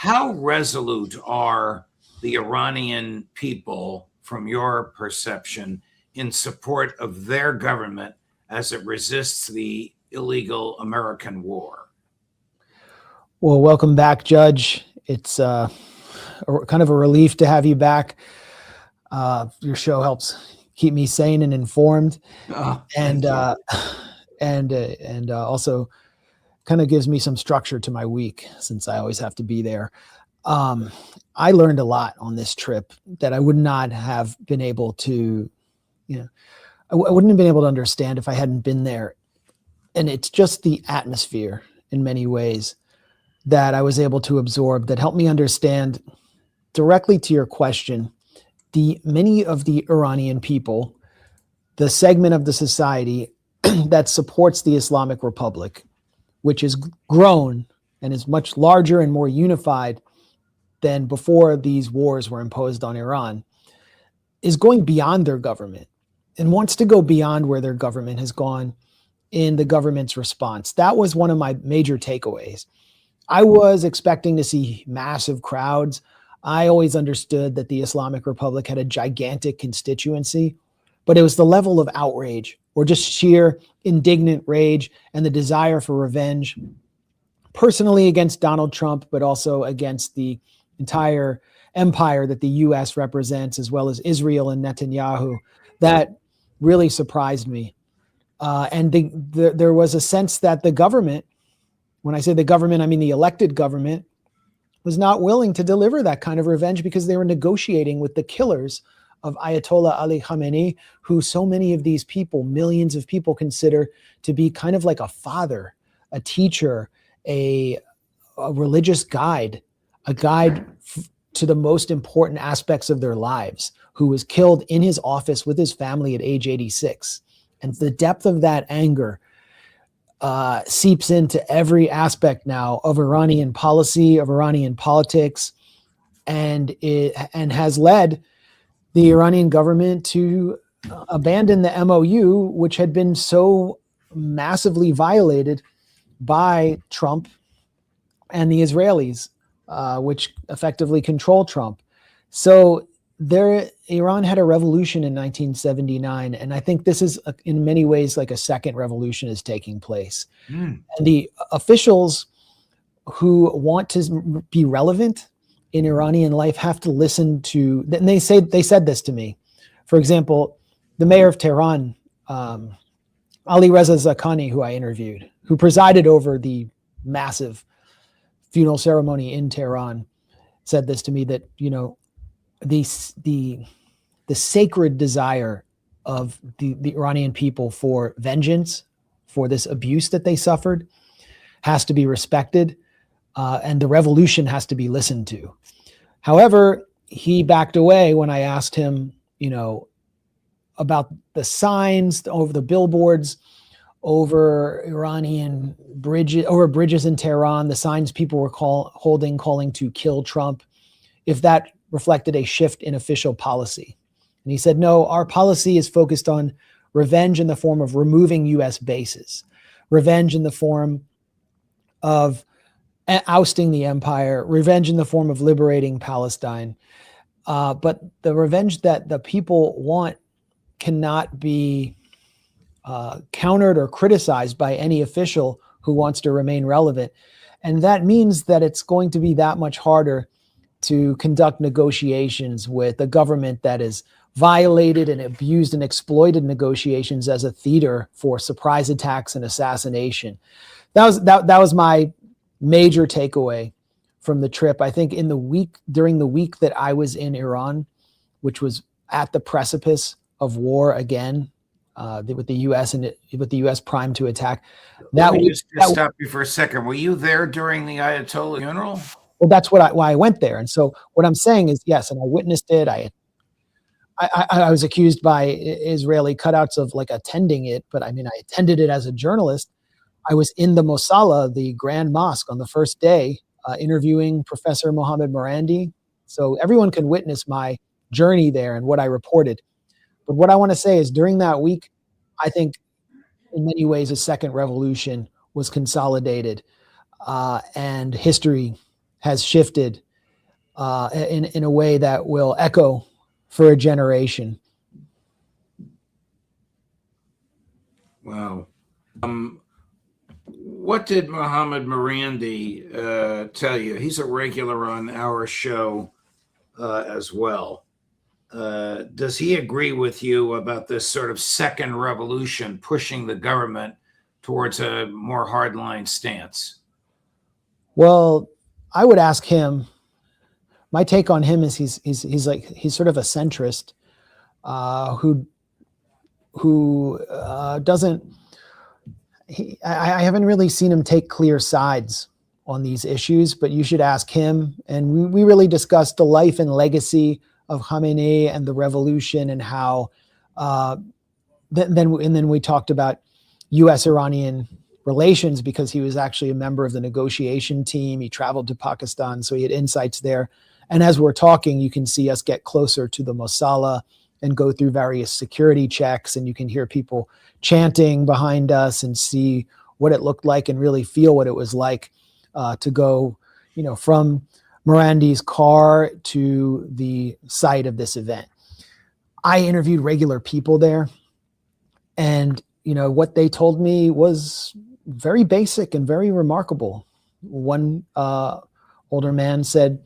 How resolute are the Iranian people, from your perception, in support of their government as it resists the illegal American war? Well, welcome back, Judge. It's kind of a relief to have you back. Your show helps keep me sane and informed, and also kind of gives me some structure to my week, since I always have to be there. I learned a lot on this trip that I would not have been able to, I wouldn't have been able to understand if I hadn't been there. And it's just the atmosphere in many ways that I was able to absorb that helped me understand, directly to your question, many of the Iranian people, the segment of the society that supports the Islamic Republic, which has grown and is much larger and more unified than before these wars were imposed on Iran, is going beyond their government and wants to go beyond where their government has gone in the government's response. That was one of my major takeaways. I was expecting to see massive crowds. I always understood that the Islamic Republic had a gigantic constituency, but it was the level of outrage or just sheer indignant rage and the desire for revenge, personally against Donald Trump, but also against the entire empire that the U.S. represents, as well as Israel and Netanyahu, that really surprised me. And there was a sense that the government, when I say the government, I mean the elected government, was not willing to deliver that kind of revenge because they were negotiating with the killers of Ayatollah Ali Khamenei, who so many of these people, millions of people, consider to be kind of like a father, a teacher, a religious guide, a guide to the most important aspects of their lives, who was killed in his office with his family at age 86. And the depth of that anger seeps into every aspect now of Iranian policy, of Iranian politics, and has led the Iranian government to abandon the MOU, which had been so massively violated by Trump and the Israelis, which effectively control Trump. So Iran had a revolution in 1979, and I think this is in many ways like a second revolution is taking place. And the officials who want to be relevant in Iranian life have to listen to, and they said this to me. For example, the mayor of Tehran, Ali Reza Zakani, who I interviewed, who presided over the massive funeral ceremony in Tehran, said this to me, that, the sacred desire of the Iranian people for vengeance, for this abuse that they suffered, has to be respected, and the revolution has to be listened to. However, he backed away when I asked him, about the signs over the billboards, over Iranian bridges, over bridges in Tehran, the signs people were calling to kill Trump, if that reflected a shift in official policy. And he said, no, our policy is focused on revenge in the form of removing U.S. bases, revenge in the form of ousting the empire, revenge in the form of liberating Palestine. But the revenge that the people want cannot be countered or criticized by any official who wants to remain relevant. And that means that it's going to be that much harder to conduct negotiations with a government that is violated and abused and exploited negotiations as a theater for surprise attacks and assassination. That was my major takeaway from the trip. I think during the week that I was in Iran, which was at the precipice of war again, with the U.S. and with the U.S. primed to attack. Let me just stop you for a second. Were you there during the Ayatollah funeral? Well, that's why I went there. And so what I'm saying is, yes, and I witnessed it. I was accused by Israeli cutouts of like attending it, but I mean, I attended it as a journalist. I was in the Mosalla, the Grand Mosque, on the first day, interviewing Professor Mohammed Morandi. So everyone can witness my journey there and what I reported. But what I want to say is, during that week, I think in many ways a second revolution was consolidated, and history has shifted in a way that will echo for a generation. Wow. What did Mohammed Morandi tell you? He's a regular on our show as well. Does he agree with you about this sort of second revolution pushing the government towards a more hardline stance? Well, I would ask him. My take on him is he's sort of a centrist who doesn't. I haven't really seen him take clear sides on these issues, but you should ask him. And we really discussed the life and legacy of Khamenei and the revolution, and how then we talked about U.S.-Iranian relations, because he was actually a member of the negotiation team. He traveled to Pakistan, so he had insights there. And as we're talking, you can see us get closer to the Mosala and go through various security checks, and you can hear people chanting behind us and see what it looked like and really feel what it was like to go, from Morandi's car to the site of this event. I interviewed regular people there, and what they told me was very basic and very remarkable. One older man said,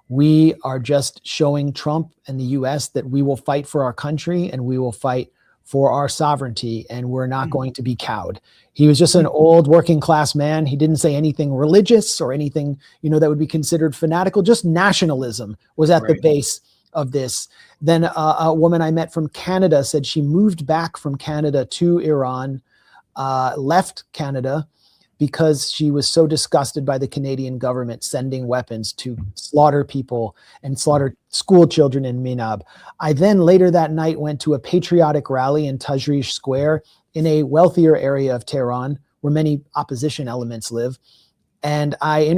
"We are just showing Trump and the US that we will fight for our country and we will fight for our sovereignty, and we're not going to be cowed." He was just an old working class man. He didn't say anything religious or anything, that would be considered fanatical. Just nationalism was at the base of this. Then a woman I met from Canada said she moved back from Canada to Iran, left Canada because she was so disgusted by the Canadian government sending weapons to slaughter people and slaughter school children in Minab. I then later that night went to a patriotic rally in Tajrish Square in a wealthier area of Tehran where many opposition elements live. And I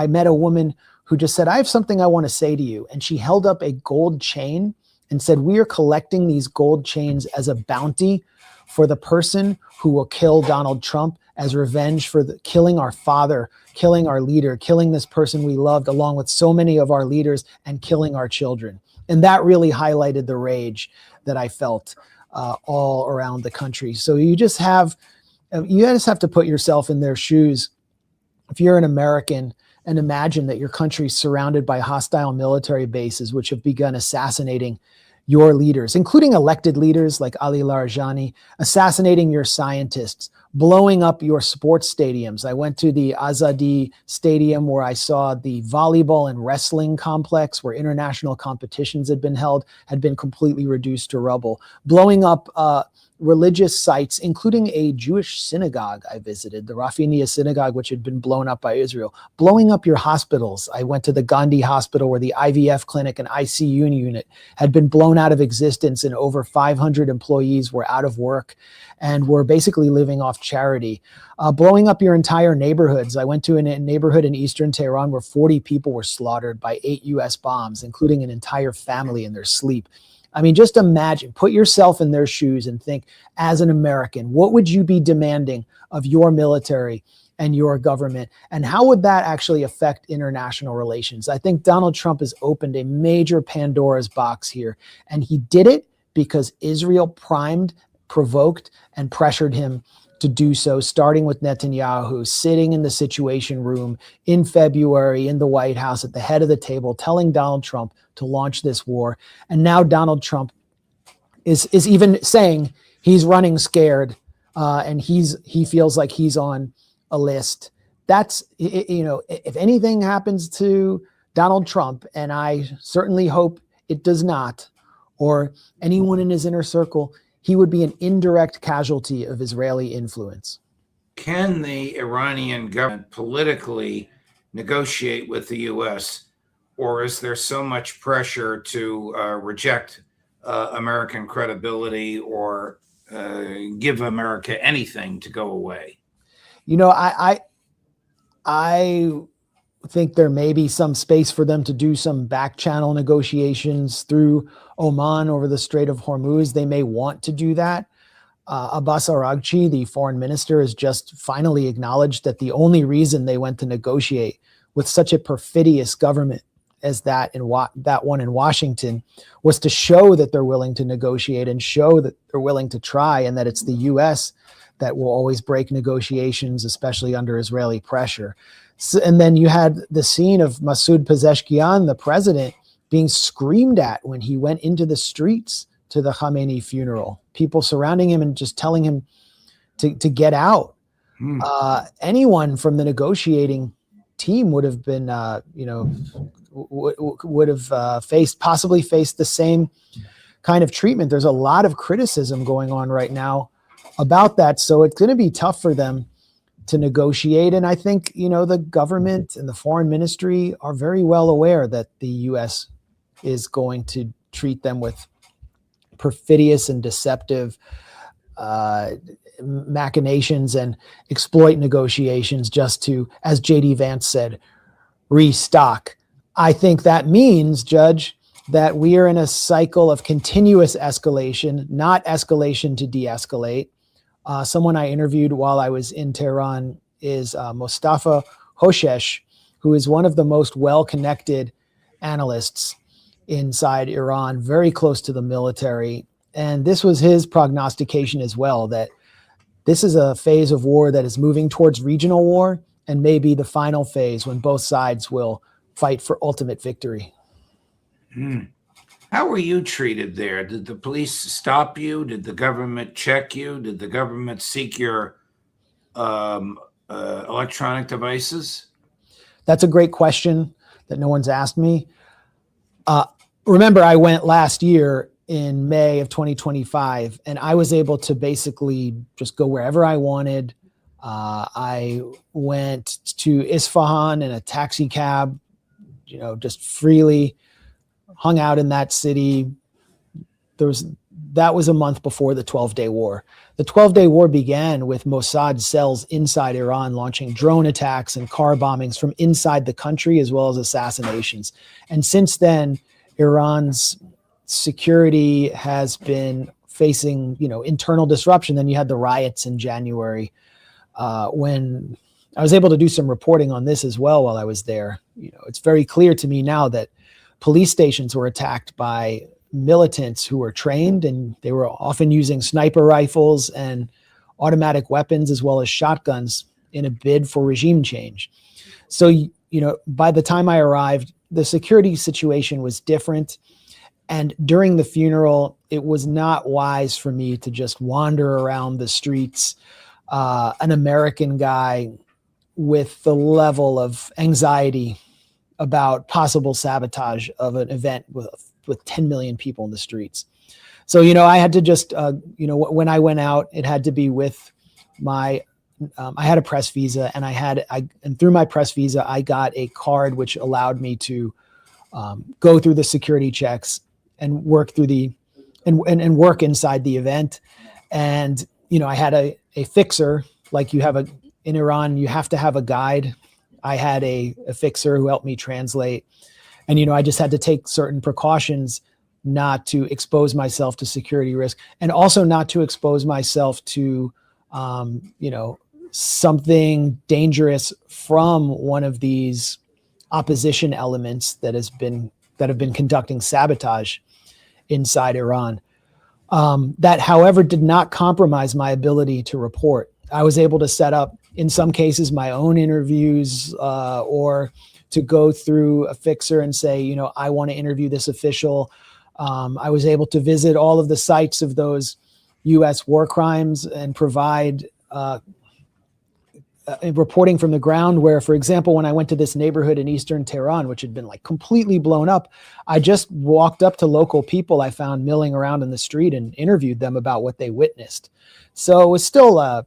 met a woman who just said, "I have something I want to say to you." And she held up a gold chain and said, "We are collecting these gold chains as a bounty for the person who will kill Donald Trump, as revenge for killing our father, killing our leader, killing this person we loved, along with so many of our leaders, and killing our children." And that really highlighted the rage that I felt all around the country. So you just have to put yourself in their shoes. If you're an American, and imagine that your country's surrounded by hostile military bases, which have begun assassinating your leaders, including elected leaders like Ali Larijani, assassinating your scientists, blowing up your sports stadiums. I went to the Azadi Stadium where I saw the volleyball and wrestling complex where international competitions had been held, had been completely reduced to rubble. Blowing up religious sites, including a Jewish synagogue I visited, the Rafinia synagogue, which had been blown up by Israel. Blowing up your hospitals. I went to the Gandhi hospital where the IVF clinic and ICU unit had been blown out of existence, and over 500 employees were out of work and were basically living off charity. Blowing up your entire neighborhoods. I went to a neighborhood in eastern Tehran where 40 people were slaughtered by 8 US bombs, including an entire family in their sleep. I mean, just imagine, put yourself in their shoes and think, as an American, what would you be demanding of your military and your government? And how would that actually affect international relations? I think Donald Trump has opened a major Pandora's box here. And he did it because Israel primed, provoked, and pressured him to do so, starting with Netanyahu sitting in the Situation Room in February in the White House at the head of the table, telling Donald Trump to launch this war. And now Donald Trump is even saying he's running scared, and he feels like he's on a list. That's, if anything happens to Donald Trump, and I certainly hope it does not, or anyone in his inner circle, he would be an indirect casualty of Israeli influence. Can the Iranian government politically negotiate with the U.S., or is there so much pressure to reject American credibility or give America anything to go away? I think there may be some space for them to do some back channel negotiations through Oman over the Strait of Hormuz. They may want to do that. Abbas Araghchi, the foreign minister, has just finally acknowledged that the only reason they went to negotiate with such a perfidious government as that one in Washington was to show that they're willing to negotiate and show that they're willing to try, and that it's the U.S. that will always break negotiations, especially under Israeli pressure. So, and then you had the scene of Masoud Pezeshkian, the president, being screamed at when he went into the streets to the Khamenei funeral. People surrounding him and just telling him to get out. Anyone from the negotiating team would have been, would have possibly faced the same kind of treatment. There's a lot of criticism going on right now about that. So it's going to be tough for them to negotiate. And I think, the government and the foreign ministry are very well aware that the U.S. is going to treat them with perfidious and deceptive machinations and exploit negotiations just to, as J.D. Vance said, restock. I think that means, Judge, that we are in a cycle of continuous escalation, not escalation to de-escalate. Someone I interviewed while I was in Tehran is Mustafa Hoshesh, who is one of the most well-connected analysts inside Iran, very close to the military. And this was his prognostication as well, that this is a phase of war that is moving towards regional war, and maybe the final phase when both sides will fight for ultimate victory. How were you treated there? Did the police stop you? Did the government check you? Did the government seek your electronic devices? That's a great question that no one's asked me. Remember, I went last year in May of 2025, and I was able to basically just go wherever I wanted. I went to Isfahan in a taxi cab, just freely hung out in that city. That was a month before the 12-day war. The 12-day war began with Mossad cells inside Iran launching drone attacks and car bombings from inside the country, as well as assassinations. And since then, Iran's security has been facing, internal disruption. Then you had the riots in January, when I was able to do some reporting on this as well while I was there. It's very clear to me now that police stations were attacked by militants who were trained, and they were often using sniper rifles and automatic weapons as well as shotguns in a bid for regime change. So, by the time I arrived, the security situation was different. And during the funeral, it was not wise for me to just wander around the streets, an American guy with the level of anxiety about possible sabotage of an event with 10 million people in the streets. So, I had to just, when I went out, it had to be with I had a press visa, and through my press visa, I got a card which allowed me to go through the security checks and work through and work inside the event. And, I had a fixer, like you have in Iran, you have to have a guide. I had a fixer who helped me translate. And, I just had to take certain precautions not to expose myself to security risk, and also not to expose myself to, something dangerous from one of these opposition elements that have been conducting sabotage inside Iran. That, however, did not compromise my ability to report. I was able to set up, in some cases, my own interviews, or to go through a fixer and say, I want to interview this official. I was able to visit all of the sites of those U.S. war crimes and provide reporting from the ground, where, for example, when I went to this neighborhood in eastern Tehran, which had been completely blown up, I just walked up to local people I found milling around in the street and interviewed them about what they witnessed. So it was still, I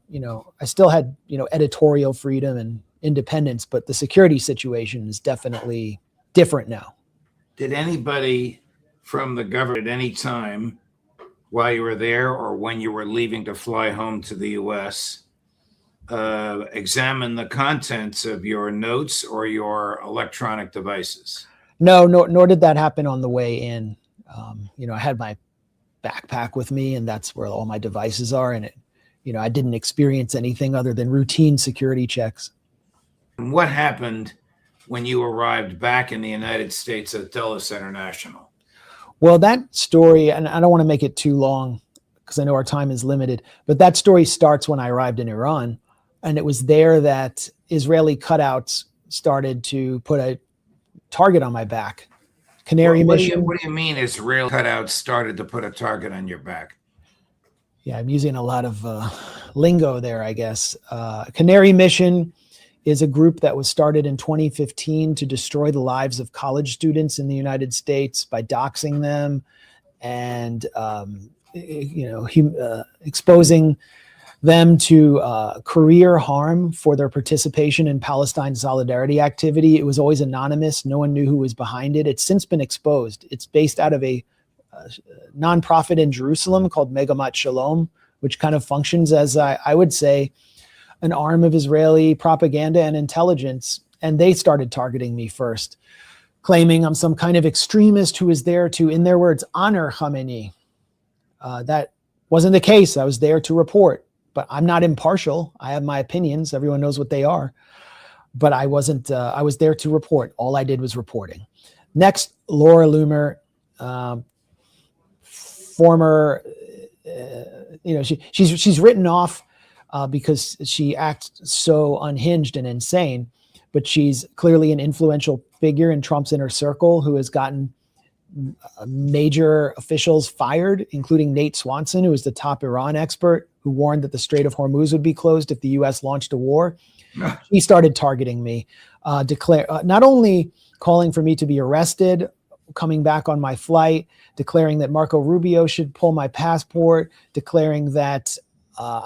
still had, editorial freedom and independence, but the security situation is definitely different now. Did anybody from the government at any time while you were there or when you were leaving to fly home to the U.S., examine the contents of your notes or your electronic devices? No, nor did that happen on the way in. I had my backpack with me, and that's where all my devices are. And I didn't experience anything other than routine security checks. What happened when you arrived back in the United States at Dulles International? Well, that story, and I don't want to make it too long because I know our time is limited, but that story starts when I arrived in Iran. And it was there that Israeli cutouts started to put a target on my back. Canary mission. What do you mean Israeli cutouts started to put a target on your back? Yeah, I'm using a lot of lingo there, I guess. Canary Mission is a group that was started in 2015 to destroy the lives of college students in the United States by doxing them and exposing them to career harm for their participation in Palestine solidarity activity. It was always anonymous. No one knew who was behind it. It's since been exposed. It's based out of a nonprofit in Jerusalem called Megamat Shalom, which kind of functions as, I would say, an arm of Israeli propaganda and intelligence. And they started targeting me first, claiming I'm some kind of extremist who is there to, in their words, honor Khamenei. That wasn't the case. I was there to report, but I'm not impartial. I have my opinions. Everyone knows what they are. But I wasn't, I was there to report. All I did was reporting. Next, Laura Loomer, former, she's written off because she acts so unhinged and insane, but she's clearly an influential figure in Trump's inner circle who has gotten major officials fired, including Nate Swanson, who is the top Iran expert, who warned that the Strait of Hormuz would be closed if the U.S. launched a war. He started targeting me, not only calling for me to be arrested, coming back on my flight, declaring that Marco Rubio should pull my passport, declaring that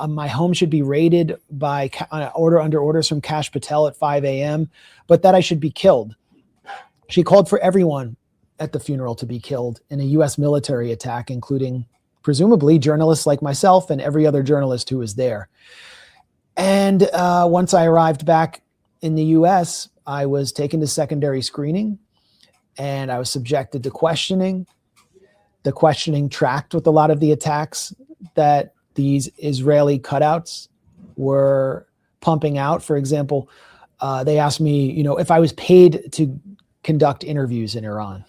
my home should be raided by under orders from Kash Patel at 5 a.m., but that I should be killed. She called for everyone at the funeral to be killed in a U.S. military attack, including presumably journalists like myself and every other journalist who was there. And once I arrived back in the U.S., I was taken to secondary screening and I was subjected to questioning. The questioning tracked with a lot of the attacks that these Israeli cutouts were pumping out. For example, they asked me, if I was paid to conduct interviews in Iran.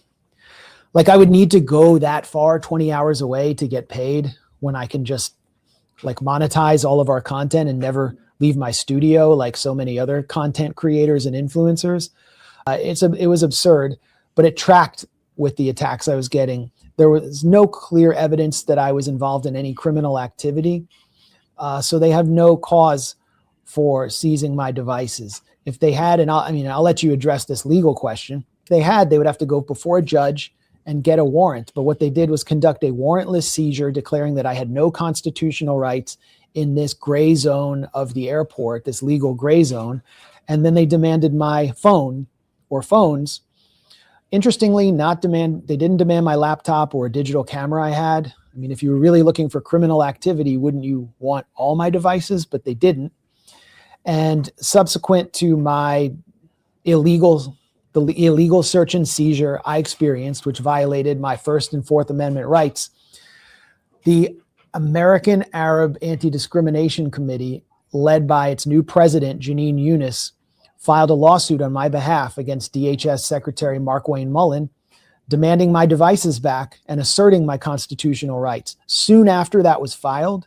Like I would need to go that far, 20 hours away to get paid when I can just like monetize all of our content and never leave my studio like so many other content creators and influencers. It was absurd, but it tracked with the attacks I was getting. There was no clear evidence that I was involved in any criminal activity. So they have no cause for seizing my devices. If they had, and I'll let you address this legal question. If they had, they would have to go before a judge and get a warrant. But what they did was conduct a warrantless seizure, declaring that I had no constitutional rights in this gray zone of the airport, this legal gray zone. And then they demanded my phone or phones. Interestingly, they didn't demand my laptop or a digital camera I had. I mean, if you were really looking for criminal activity, wouldn't you want all my devices? But they didn't. And subsequent to my illegal search and seizure I experienced, which violated my First and Fourth Amendment rights, the American Arab Anti-Discrimination Committee, led by its new president, Janine Eunice, filed a lawsuit on my behalf against DHS Secretary Mark Wayne Mullen, demanding my devices back and asserting my constitutional rights. Soon after that was filed,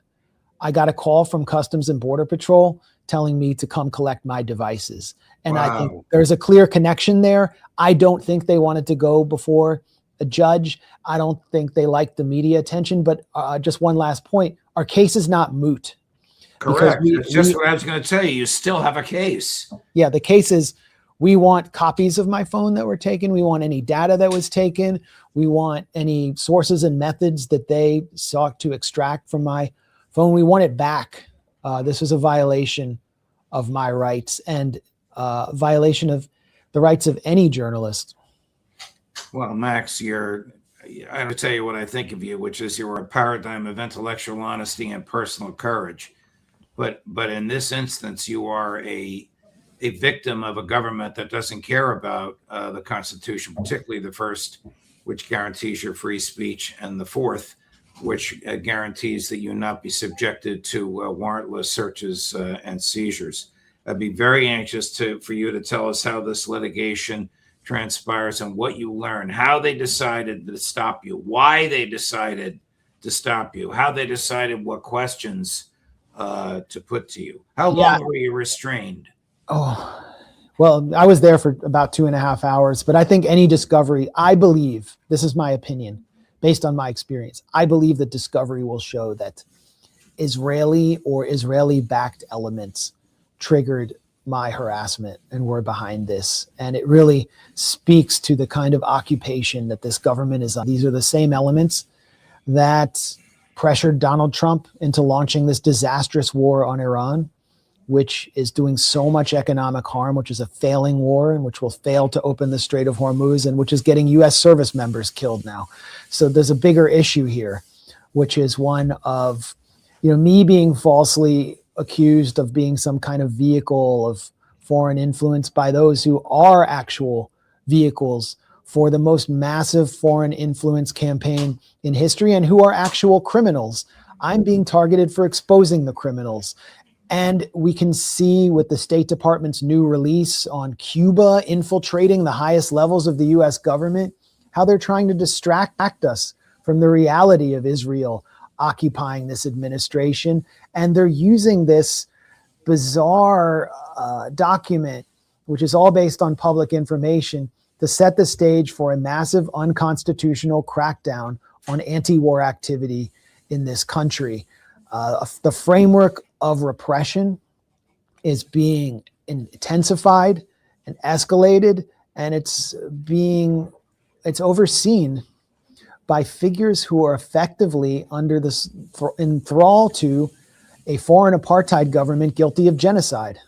I got a call from Customs and Border Patrol telling me to come collect my devices. And wow. I think there's a clear connection there. I don't think they wanted to go before a judge. I don't think they liked the media attention. But just one last point, our case is not moot. Correct. That's just what I was going to tell you. You still have a case. Yeah, the case is we want copies of my phone that were taken. We want any data that was taken. We want any sources and methods that they sought to extract from my phone. We want it back. This was a violation of my rights and violation of the rights of any journalist. Well, Max, I'm going to tell you what I think of you, which is you're a paradigm of intellectual honesty and personal courage. But in this instance, you are a victim of a government that doesn't care about the Constitution, particularly the first, which guarantees your free speech, and the fourth, which guarantees that you not be subjected to warrantless searches and seizures. I'd be very anxious for you to tell us how this litigation transpires and what you learn, how they decided to stop you, why they decided to stop you, how they decided what questions to put to you. How long were you restrained? Oh, well, I was there for about 2.5 hours, but I think any discovery, I believe, this is my opinion, based on my experience, I believe that discovery will show that Israeli or Israeli-backed elements triggered my harassment and were behind this. And it really speaks to the kind of occupation that this government is on. These are the same elements that pressured Donald Trump into launching this disastrous war on Iran, which is doing so much economic harm, which is a failing war and which will fail to open the Strait of Hormuz, and which is getting U.S. service members killed now. So there's a bigger issue here, which is one of, me being falsely accused of being some kind of vehicle of foreign influence by those who are actual vehicles for the most massive foreign influence campaign in history and who are actual criminals. I'm being targeted for exposing the criminals. And we can see with the State Department's new release on Cuba infiltrating the highest levels of the US government, how they're trying to distract us from the reality of Israel occupying this administration. And they're using this bizarre document, which is all based on public information, to set the stage for a massive unconstitutional crackdown on anti-war activity in this country. The framework of repression is being intensified and escalated, and it's overseen by figures who are effectively in thrall to a foreign apartheid government guilty of genocide.